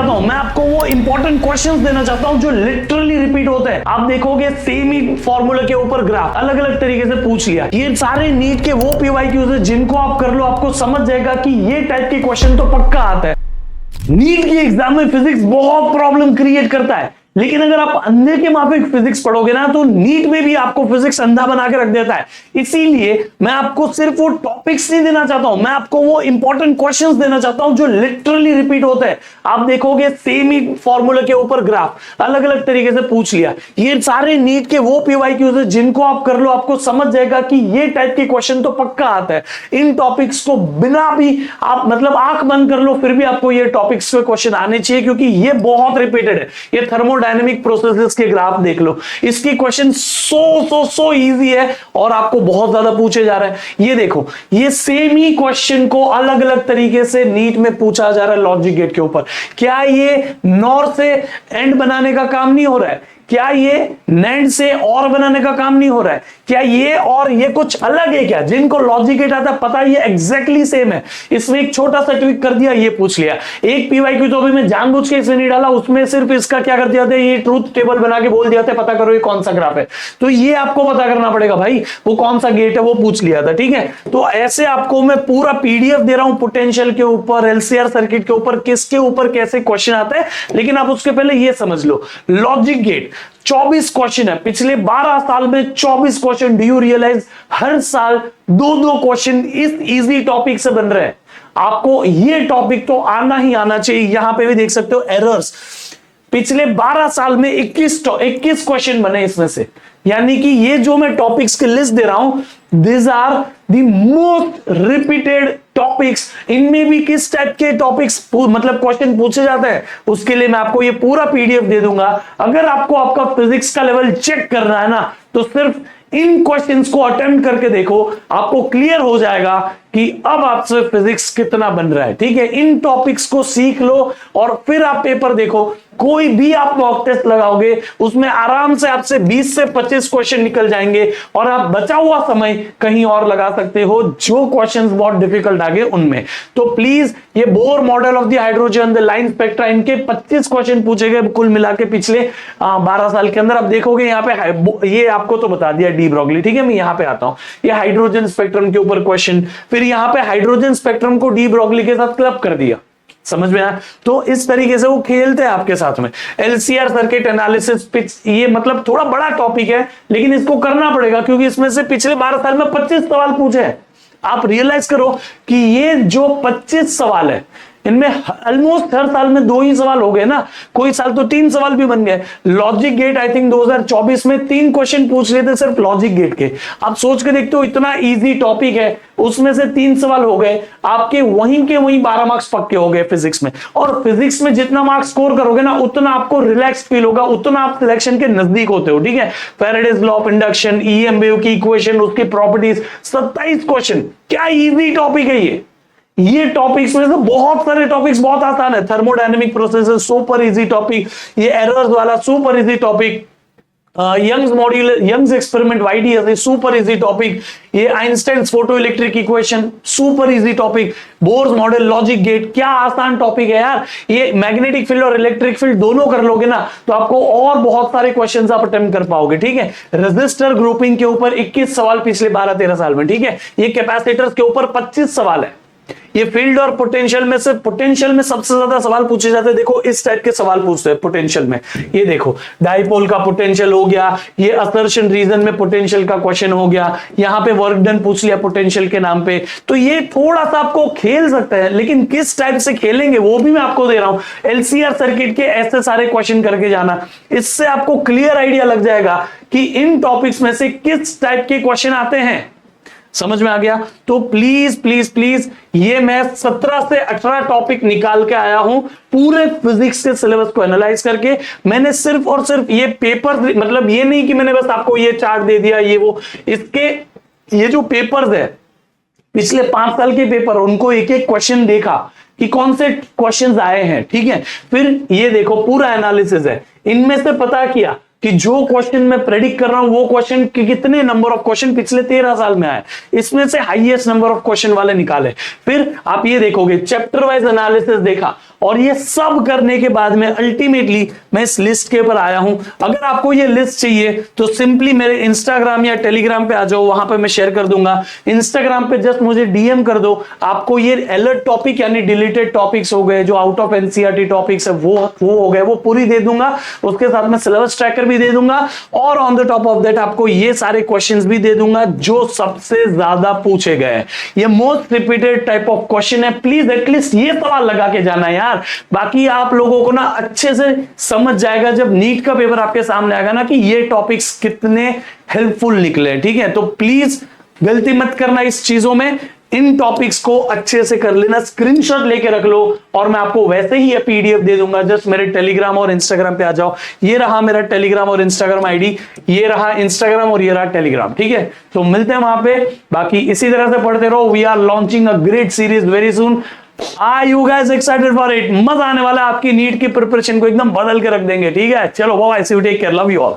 चाहता हूं, मैं आपको वो इंपॉर्टेंट क्वेश्चंस देना चाहता हूं जो लिटरली रिपीट होते हैं। आप देखोगे सेम ही फॉर्मूला के ऊपर ग्राफ अलग अलग तरीके से पूछ लिया। ये सारे नीट के वो पीवाईक्यूज है जिनको आप कर लो, आपको समझ जाएगा कि ये टाइप के क्वेश्चन तो पक्का आता है। नीट की एग्जाम में फिजिक्स बहुत प्रॉब्लम क्रिएट करता है, लेकिन अगर आप अंधे के माफिक फिजिक्स पढ़ोगे ना तो नीट में भी आपको फिजिक्स अंधा बना के रख देता है। इसीलिए मैं आपको सिर्फ वो टॉपिक्स नहीं देना चाहता हूं, मैं आपको वो इंपॉर्टेंट क्वेश्चंस देना चाहता हूं जो लिटरली रिपीट होते हैं। आप देखोगे सेम ही फॉर्मूला के ऊपर ग्राफ अलग अलग तरीके से पूछ लिया। ये सारे नीट के वो पीवाईक्यूज है जिनको आप कर लो, आपको समझ जाएगा कि ये टाइप के क्वेश्चन तो पक्का आता है। इन टॉपिक्स को बिना भी आप मतलब आंख बंद कर लो फिर भी आपको ये टॉपिक्स के क्वेश्चन आने चाहिए, क्योंकि ये बहुत रिपीटेड है। ये थर्मोडायनेमिक प्रोसेसेस के ग्राफ देख लो, इसके क्वेश्चन सो इजी है और आपको बहुत ज्यादा पूछे जा रहे हैं। ये देखो, ये सेम ही क्वेश्चन को अलग अलग तरीके से नीट में पूछा जा रहा है लॉजिक गेट के ऊपर। क्या ये नॉर से एंड बनाने का काम नहीं हो रहा है? क्या ये नैंड से और बनाने का काम नहीं हो रहा है? क्या ये और ये कुछ अलग है क्या? जिनको लॉजिक गेट आता है पता है ये एग्जैक्टली सेम है। इसमें एक छोटा सा ट्विक कर दिया, ये पूछ लिया। एक पीवाईक्यू तो भी मैं जानबूझ के इसमें नहीं डाला, उसमें सिर्फ इसका क्या कर दिया था, ये ट्रूथ टेबल बना के बोल दिया था पता करो ये कौन सा ग्राफ है। तो ये आपको पता करना पड़ेगा भाई, वो कौन सा गेट है वो पूछ लिया था। ठीक है, तो ऐसे आपको मैं पूरा पीडीएफ दे रहा हूं पोटेंशियल के ऊपर, एलसीआर सर्किट के ऊपर, किसके ऊपर कैसे क्वेश्चन आते हैं। लेकिन आप उसके पहले ये समझ लो, लॉजिक गेट 24 क्वेश्चन है, पिछले 12 साल में 24 क्वेश्चन। डू यू रियलाइज हर साल 2-2 क्वेश्चन इस इजी टॉपिक से बन रहे हैं। आपको ये टॉपिक तो आना ही आना चाहिए। यहां पे भी देख सकते हो एरर्स, पिछले 12 साल में 21 क्वेश्चन बने इसमें से। यानी कि ये जो मैं टॉपिक्स की लिस्ट दे रहा हूं, this are the most repeated topics. इनमें भी किस टाइप के टॉपिक्स मतलब क्वेश्चन पूछे जाते हैं, उसके लिए मैं आपको ये पूरा पीडीएफ दे दूंगा। अगर आपको आपका फिजिक्स का लेवल चेक करना है ना, तो सिर्फ इन क्वेश्चंस को अटेम्प्ट करके देखो, आपको क्लियर हो जाएगा कि अब आपसे फिजिक्स कितना बन रहा है। ठीक है, इन टॉपिक्स को सीख लो और फिर आप पेपर देखो। कोई भी आप मॉक टेस्ट लगाओगे उसमें आराम से आपसे 20 से 25 क्वेश्चन निकल जाएंगे और आप बचा हुआ समय कहीं और लगा सकते हो जो क्वेश्चंस बहुत डिफिकल्ट आ गए उनमें। तो प्लीज ये Bohr model of the hydrogen, the line spectra, इनके 25 क्वेश्चन पूछे गए कुल मिला के पिछले 12 साल के अंदर। आप देखोगे यहाँ पे ये आपको तो बता दिया डी ब्रॉगली। ठीक है, मैं यहाँ पे आता हूँ, ये हाइड्रोजन स्पेक्ट्रम के ऊपर क्वेश्चन, फिर यहाँ पे हाइड्रोजन स्पेक्ट्रम को डी ब्रॉगली के साथ क्लब कर दिया। समझ में आया? तो इस तरीके से वो खेलते हैं आपके साथ में। एलसीआर सर्किट एनालिसिस पिच, ये मतलब थोड़ा बड़ा टॉपिक है लेकिन इसको करना पड़ेगा क्योंकि इसमें से पिछले 12 साल में 25 सवाल पूछे हैं। आप रियलाइज करो कि ये जो 25 सवाल है इनमें ऑलमोस्ट हर साल में 2 ही सवाल हो गए ना, कोई साल तो 3 सवाल भी बन गए। लॉजिक गेट आई थिंक 2024 में 3 क्वेश्चन पूछ रहे थे सिर्फ लॉजिक गेट के। आप सोच के देखते हो इतना इजी टॉपिक है, उसमें से 3 सवाल हो गए, आपके वहीं के वहीं 12 मार्क्स पक्के हो गए फिजिक्स में। और फिजिक्स में जितना मार्क्स स्कोर करोगे ना उतना आपको रिलैक्स फील होगा, उतना आप सिलेक्शन के नजदीक होते हो। ठीक है, Faraday's law of induction, EM wave की इक्वेशन, उसकी प्रॉपर्टीज, 27 क्वेश्चन। क्या इजी टॉपिक है ये टॉपिक्स में से बहुत सारे टॉपिक्स बहुत आसान है। Thermodynamic processes super easy topic, ये एरर्स वाला super easy topic, Young's modular Young's experiment YDS super easy topic, ये Einstein's photo electric equation super easy topic, Bohr's model, logic gate, क्या आसान टॉपिक है यार। ये मैग्नेटिक फील्ड और electric field दोनों कर लोगे ना तो आपको और बहुत सारे क्वेश्चंस आप अटेम्प्ट कर पाओगे। ठीक है, रेजिस्टर ग्रुपिंग के ऊपर 21 सवाल पिछले 12-13 साल में। ठीक है, ये कैपेसिटर्स के ऊपर 25 सवाल है। ये फील्ड और पोटेंशियल में से पोटेंशियल में सबसे ज्यादा सवाल पूछे जाते हैं। देखो इस टाइप के सवाल पूछते हैं पोटेंशियल में। ये देखो डाइपोल का पोटेंशियल हो गया, ये असर्शन रीजन में पोटेंशियल का क्वेश्चन हो गया, यहाँ पे वर्क डन पूछ लिया पोटेंशियल के नाम पे। तो ये थोड़ा सा आपको खेल सकता है, लेकिन किस टाइप से खेलेंगे वो भी मैं आपको दे रहा हूं। एलसीआर सर्किट के ऐसे सारे क्वेश्चन करके जाना, इससे आपको क्लियर आइडिया लग जाएगा कि इन टॉपिक्स में से किस टाइप के क्वेश्चन आते हैं। समझ में आ गया? तो प्लीज प्लीज प्लीज, ये मैं 17 से 18 टॉपिक निकाल के आया हूं पूरे फिजिक्स के सिलेबस को एनालाइज करके। मैंने सिर्फ और सिर्फ ये पेपर, मतलब ये नहीं कि मैंने बस आपको ये चार्ट दे दिया ये वो, इसके ये जो पेपर्स है पिछले 5 साल के पेपर, उनको एक एक क्वेश्चन देखा कि कौन से क्वेश्चंस आए हैं। ठीक है, फिर ये देखो पूरा एनालिसिस है, इनमें से पता किया कि जो क्वेश्चन मैं प्रेडिक्ट कर रहा हूं वो क्वेश्चन के कितने नंबर ऑफ क्वेश्चन पिछले 13 साल में आए, इसमें से हाईएस्ट नंबर ऑफ क्वेश्चन वाले निकाले। फिर आप ये देखोगे चैप्टर वाइज एनालिसिस देखा और ये सब करने के बाद में अल्टीमेटली मैं इस लिस्ट के ऊपर आया हूं। अगर आपको ये लिस्ट चाहिए तो सिंपली मेरे इंस्टाग्राम या टेलीग्राम पे आ जाओ, वहां पे मैं शेयर कर दूंगा। इंस्टाग्राम पे जस्ट मुझे डीएम कर दो, आपको ये अलर्ट टॉपिक यानी डिलीटेड टॉपिक्स हो गए, जो आउट ऑफ एनसीईआरटी टॉपिक्स है वो हो गए, वो पूरी दे दूंगा। उसके साथ में सिलेबस ट्रैकर भी दे दूंगा और on the top of that आपको ये सारे क्वेश्चंस भी दे दूंगा जो सबसे ज्यादा पूछे गए। ये most repeated type of question है, प्लीज एटलीस्ट ये सवाल लगा के जाना यार। बाकी आप लोगों को ना अच्छे से समझ जाएगा जब नीट का पेपर आपके सामने आएगा ना कि ये टॉपिक्स कितने हेल्पफुल निकले। ठीक है, तो प्लीज गलती मत करना इस चीजों में, इन टॉपिक्स को अच्छे से कर लेना, स्क्रीनशॉट लेके रख लो और मैं आपको वैसे ही ये पीडीएफ दे दूंगा। जस्ट मेरे टेलीग्राम और इंस्टाग्राम पे आ जाओ। ये रहा मेरा टेलीग्राम और इंस्टाग्राम आईडी, ये रहा इंस्टाग्राम और ये रहा टेलीग्राम। ठीक है, तो मिलते हैं वहां पे। बाकी इसी तरह से पढ़ते रहो। We are launching a great series very soon. Are you guys excited for it? मजा आने वाला है, आपकी नीट की प्रिपरेशन को एकदम बदल के रख देंगे। ठीक है, चलो bye, see you, take care, love you all.